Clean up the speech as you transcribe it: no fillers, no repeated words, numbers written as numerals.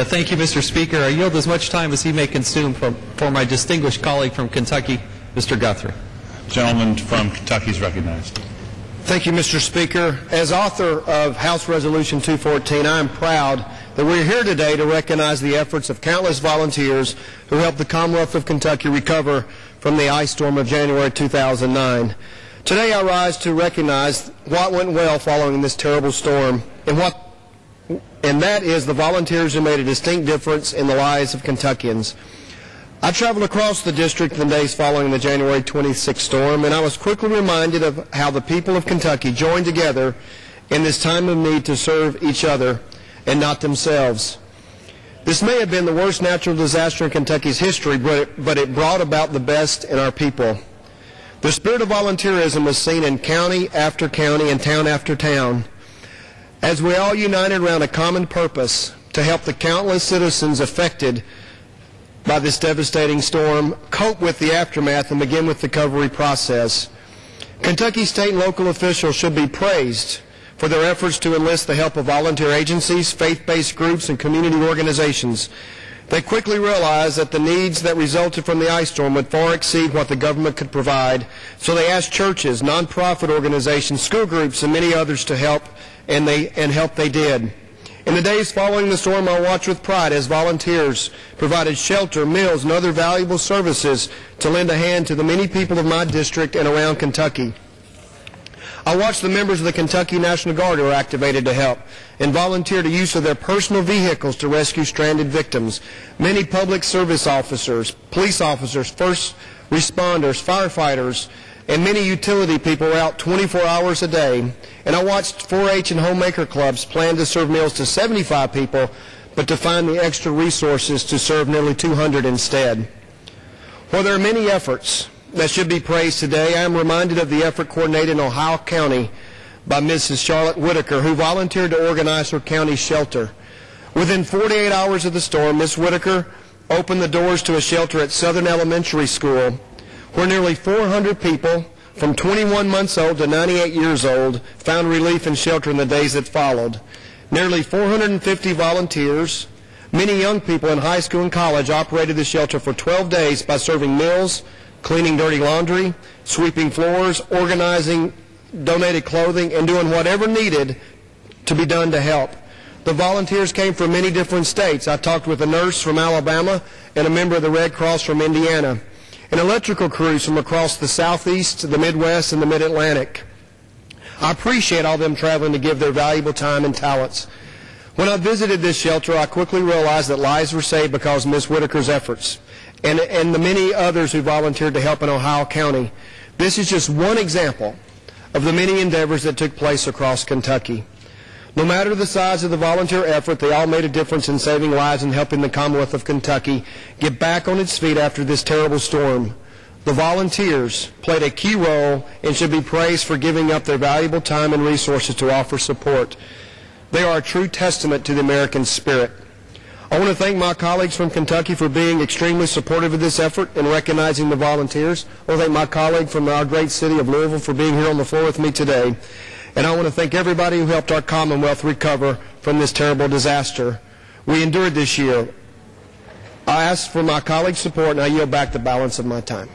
Thank you, Mr. Speaker. I yield as much time as he may consume for my distinguished colleague from Kentucky, Mr. Guthrie. Gentleman from Kentucky is recognized. Thank you, Mr. Speaker. As author of House Resolution 214, I am proud that we're here today to recognize the efforts of countless volunteers who helped the Commonwealth of Kentucky recover from the ice storm of January 2009. Today I rise to recognize what went well following this terrible storm, and that is the volunteers who made a distinct difference in the lives of Kentuckians. I traveled across the district in the days following the January 26th storm, and I was quickly reminded of how the people of Kentucky joined together in this time of need to serve each other and not themselves. This may have been the worst natural disaster in Kentucky's history, but it brought about the best in our people. The spirit of volunteerism was seen in county after county and town after town, as we all united around a common purpose to help the countless citizens affected by this devastating storm cope with the aftermath and begin with the recovery process. Kentucky state and local officials should be praised for their efforts to enlist the help of volunteer agencies, faith-based groups, and community organizations. They quickly realized that the needs that resulted from the ice storm would far exceed what the government could provide, so they asked churches, nonprofit organizations, school groups, and many others to help, and help they did. In the days following the storm, I watched with pride as volunteers provided shelter, meals, and other valuable services to lend a hand to the many people of my district and around Kentucky. I watched the members of the Kentucky National Guard who were activated to help and volunteered the use of their personal vehicles to rescue stranded victims. Many public service officers, police officers, first responders, firefighters, and many utility people were out 24 hours a day. And I watched 4-H and homemaker clubs plan to serve meals to 75 people, but to find the extra resources to serve nearly 200 instead. While there are many efforts that should be praised today, I am reminded of the effort coordinated in Ohio County by Mrs. Charlotte Whitaker, who volunteered to organize her county shelter. Within 48 hours of the storm, Ms. Whitaker opened the doors to a shelter at Southern Elementary School, where nearly 400 people from 21 months old to 98 years old found relief and shelter in the days that followed. Nearly 450 volunteers, many young people in high school and college, operated the shelter for 12 days by serving meals, cleaning dirty laundry, sweeping floors, organizing donated clothing, and doing whatever needed to be done to help. The volunteers came from many different states. I talked with a nurse from Alabama and a member of the Red Cross from Indiana, and electrical crews from across the Southeast, the Midwest, and the Mid-Atlantic. I appreciate all of them traveling to give their valuable time and talents. When I visited this shelter, I quickly realized that lives were saved because of Ms. Whitaker's efforts and the many others who volunteered to help in Ohio County. This is just one example of the many endeavors that took place across Kentucky. No matter the size of the volunteer effort, they all made a difference in saving lives and helping the Commonwealth of Kentucky get back on its feet after this terrible storm. The volunteers played a key role and should be praised for giving up their valuable time and resources to offer support. They are a true testament to the American spirit. I want to thank my colleagues from Kentucky for being extremely supportive of this effort and recognizing the volunteers. I want to thank my colleague from our great city of Louisville for being here on the floor with me today. And I want to thank everybody who helped our Commonwealth recover from this terrible disaster we endured this year. I ask for my colleagues' support, and I yield back the balance of my time.